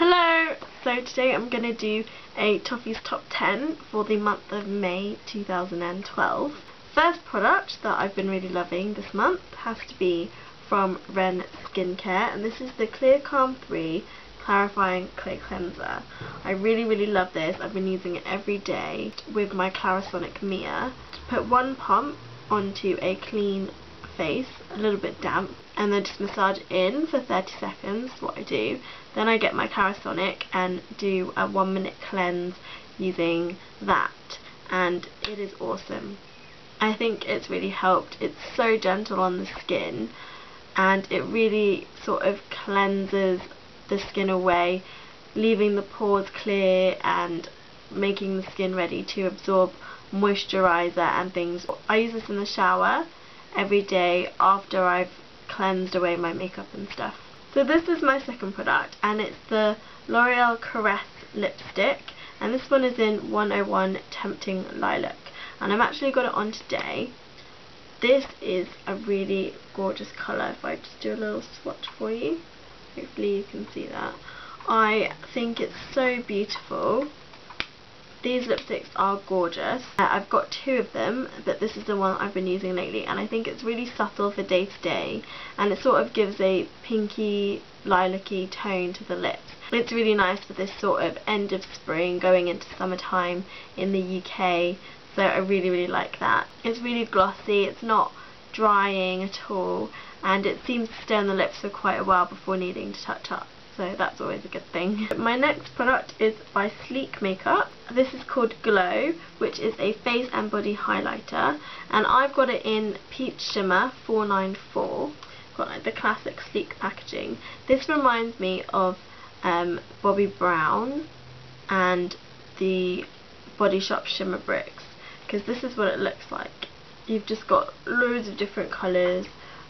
Hello! So today I'm going to do a Toffee's Top 10 for the month of May 2012. First product that I've been really loving this month has to be from Ren Skincare, and this is the Clear Calm 3 Clarifying Clay Cleanser. I really love this. I've been using it every day with my Clarisonic Mia. To put one pump onto a clean face, a little bit damp, and then just massage in for 30 seconds, what I do. Then I get my Clarisonic and do a 1-minute cleanse using that, and it is awesome. I think it's really helped. It's so gentle on the skin, and it really sort of cleanses the skin away, leaving the pores clear and making the skin ready to absorb moisturizer and things. I use this in the shower every day after I've cleansed away my makeup and stuff. So this is my second product, and it's the L'Oreal Caresse lipstick, and this one is in 101 Tempting Lilac, and I've actually got it on today. This is a really gorgeous colour. If I just do a little swatch for you, hopefully you can see that. I think it's so beautiful. These lipsticks are gorgeous. I've got two of them, but this is the one I've been using lately, and I think it's really subtle for day to day, and it sort of gives a pinky, lilac-y tone to the lips. It's really nice for this sort of end of spring, going into summertime in the UK, so I really like that. It's really glossy, it's not drying at all, and it seems to stay on the lips for quite a while before needing to touch up. So that's always a good thing. My next product is by Sleek Makeup. This is called Glow, which is a face and body highlighter, and I've got it in Peach Shimmer 494. Got like the classic sleek packaging. This reminds me of Bobbi Brown and the Body Shop Shimmer Bricks, because this is what it looks like. You've just got loads of different colours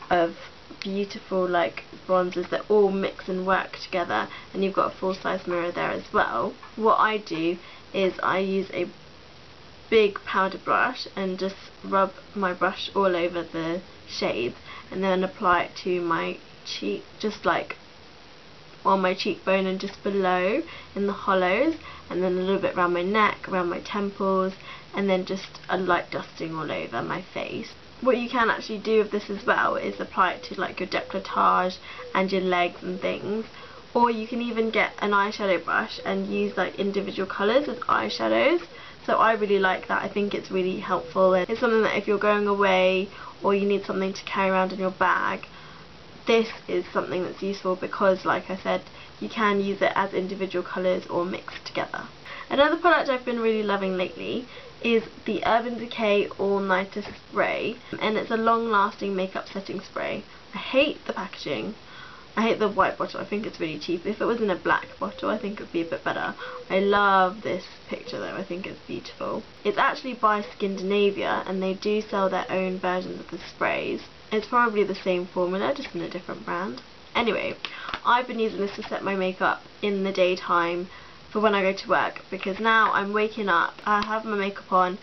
of beautiful like bronzers that all mix and work together, and you've got a full-size mirror there as well. What I do is I use a big powder brush and just rub my brush all over the shades, and then apply it to my cheek, just like on my cheekbone and just below in the hollows, and then a little bit around my neck, around my temples, and then just a light dusting all over my face. What you can actually do with this as well is apply it to like your décolletage and your legs and things, or you can even get an eyeshadow brush and use like individual colours as eyeshadows. So I really like that. I think it's really helpful, and it's something that if you're going away or you need something to carry around in your bag, this is something that's useful, because like I said, you can use it as individual colours or mixed together. Another product I've been really loving lately is the Urban Decay All Nighter Spray, and it's a long lasting makeup setting spray. I hate the packaging. I hate the white bottle. I think it's really cheap. If it was in a black bottle, I think it would be a bit better. I love this picture though. I think it's beautiful. It's actually by Scandinavia, and they do sell their own versions of the sprays. It's probably the same formula, just in a different brand. Anyway, I've been using this to set my makeup in the daytime for when I go to work, because now I'm waking up, I have my makeup on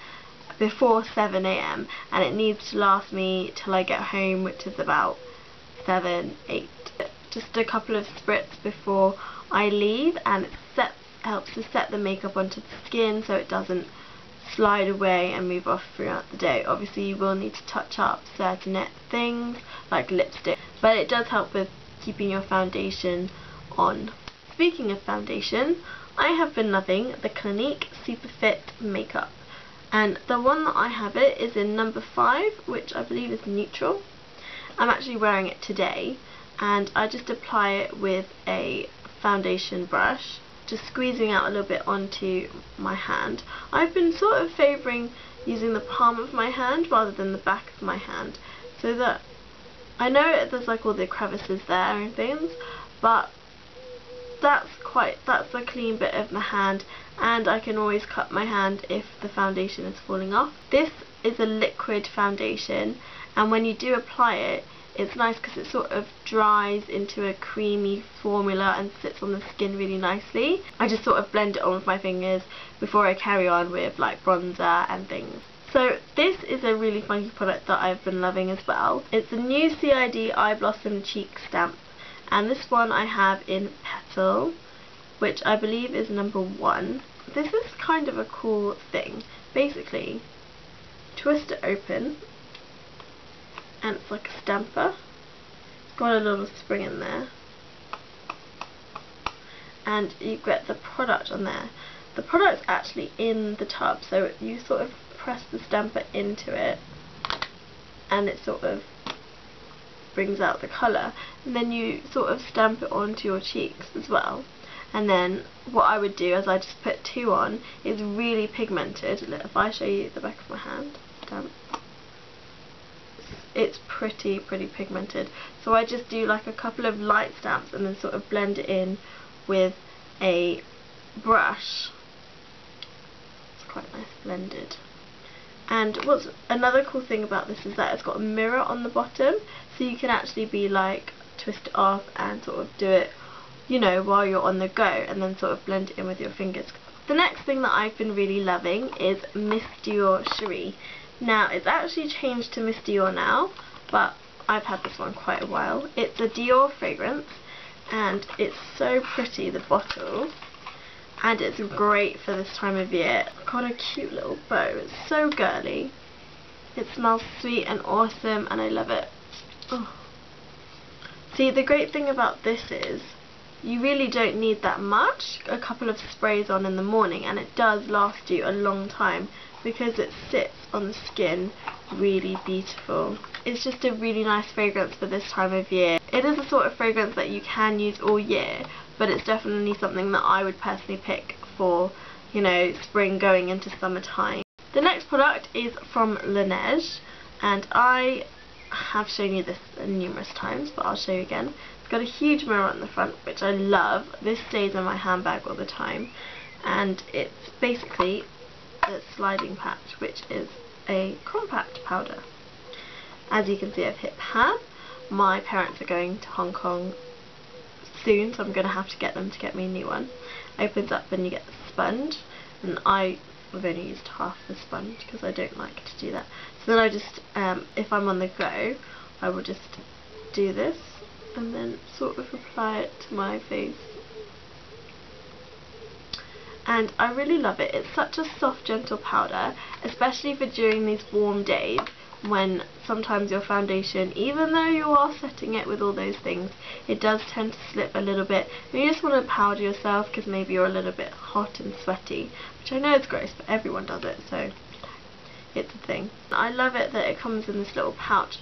before 7 AM, and it needs to last me till I get home, which is about 7, 8. Just a couple of spritz before I leave, and it helps to set the makeup onto the skin so it doesn't slide away and move off throughout the day. Obviously you will need to touch up certain things like lipstick, but it does help with keeping your foundation on. Speaking of foundation, I have been loving the Clinique Superfit makeup, and the one that I have it is in number 5, which I believe is neutral. I'm actually wearing it today, and I just apply it with a foundation brush, just squeezing out a little bit onto my hand. I've been sort of favouring using the palm of my hand rather than the back of my hand, so that I know there's like all the crevices there and things, but that's a clean bit of my hand, and I can always cut my hand if the foundation is falling off. This is a liquid foundation, and when you do apply it, it's nice because it sort of dries into a creamy formula and sits on the skin really nicely. I just sort of blend it on with my fingers before I carry on with like bronzer and things. So this is a really funky product that I've been loving as well. It's a new CID Eye Blossom Cheek Stamp, and this one I have in Petal, which I believe is number 1. This is kind of a cool thing. Basically, twist it open, and it's like a stamper. It's got a little spring in there, and you get the product on there. The product's actually in the tub, so you sort of press the stamper into it, and it sort of brings out the colour, and then you sort of stamp it onto your cheeks as well. And then what I would do is I just put 2 on. It's really pigmented. If I show you the back of my hand, stamp. It's pretty pigmented. So I just do like a couple of light stamps and then sort of blend it in with a brush. It's quite nice blended. And what's another cool thing about this is that it's got a mirror on the bottom, so you can actually be like twist it off and sort of do it, you know, while you're on the go, and then sort of blend it in with your fingers. The next thing that I've been really loving is Miss Dior Cherie. Now it's actually changed to Miss Dior now, but I've had this one quite a while. It's a Dior fragrance, and it's so pretty, the bottle, and it's great for this time of year. It's got a cute little bow. It's so girly. It smells sweet and awesome, and I love it. Oh. See, the great thing about this is you really don't need that much. A couple of sprays on in the morning, and it does last you a long time because it sits on the skin really beautiful. It's just a really nice fragrance for this time of year. It is a sort of fragrance that you can use all year, but it's definitely something that I would personally pick for, you know, spring going into summertime. The next product is from Laneige, and I have shown you this numerous times, but I'll show you again. It's got a huge mirror on the front, which I love. This stays in my handbag all the time, and it's basically a sliding patch, which is a compact powder. As you can see, I've hit pan. My parents are going to Hong Kong soon, so I'm going to have to get them to get me a new one. Opens up and you get the sponge, and I've only used half the sponge because I don't like to do that. So then I just, if I'm on the go, I will just do this and then sort of apply it to my face. And I really love it. It's such a soft, gentle powder, especially for during these warm days when sometimes your foundation, even though you are setting it with all those things, it does tend to slip a little bit. And you just want to powder yourself because maybe you're a little bit hot and sweaty, which I know is gross, but everyone does it, so it's a thing. I love it that it comes in this little pouch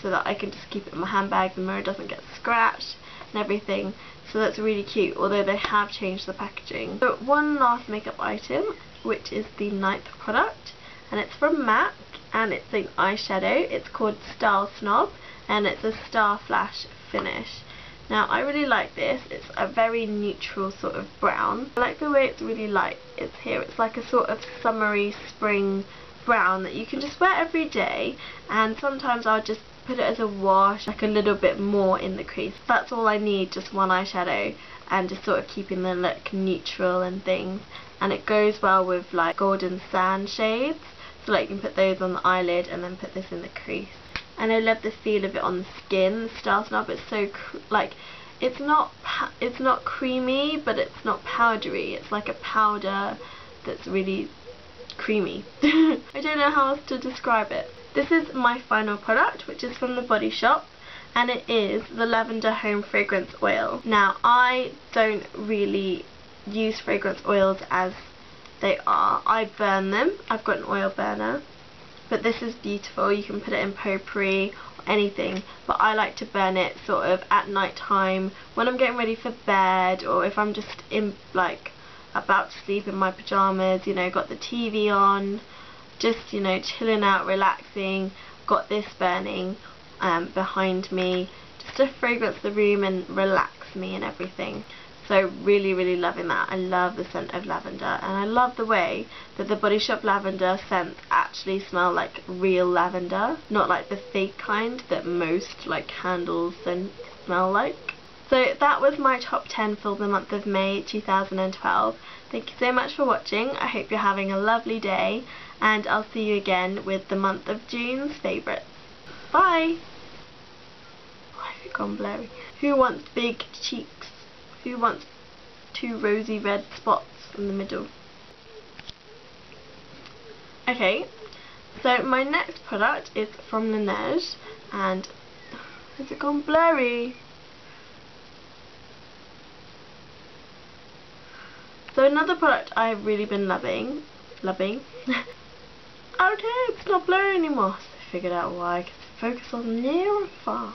so that I can just keep it in my handbag, the mirror doesn't get scratched and everything, so that's really cute, although they have changed the packaging. So one last makeup item, which is the 9th product, and it's from MAC, and it's an eyeshadow. It's called Snob, and it's a Starflash finish. Now I really like this. It's a very neutral sort of brown. I like the way it's really light. It's here. It's like a sort of summery spring brown that you can just wear every day, and sometimes I'll just put it as a wash, like a little bit more in the crease. That's all I need, just one eyeshadow, and just sort of keeping the look neutral and things. And it goes well with like golden sand shades, so like you can put those on the eyelid and then put this in the crease. And I love the feel of it on the skin. The Snob is so like, it's not creamy, but it's not powdery. It's like a powder that's really creamy. I don't know how else to describe it. This is my final product, which is from the Body Shop, and it is the Lavender Home Fragrance Oil. Now I don't really use fragrance oils as they are. I burn them. I've got an oil burner, but this is beautiful. You can put it in potpourri or anything, but I like to burn it sort of at night time when I'm getting ready for bed, or if I'm just in like about to sleep in my pajamas, you know, got the TV on, just, you know, chilling out, relaxing, got this burning behind me, just to fragrance the room and relax me and everything. So really loving that. I love the scent of lavender, and I love the way that the Body Shop lavender scents actually smell like real lavender, not like the fake kind that most like candles scents smell like. So that was my top 10 for the month of May 2012. Thank you so much for watching. I hope you're having a lovely day, and I'll see you again with the month of June's favourites. Bye! Why have you gone blurry? Who wants big cheeks? Who wants two rosy red spots in the middle. Okay, so my next product is from Laneige, and has it gone blurry? So another product I've really been loving. Okay, it's not blurry anymore. So I figured out why, because the focus was near and far.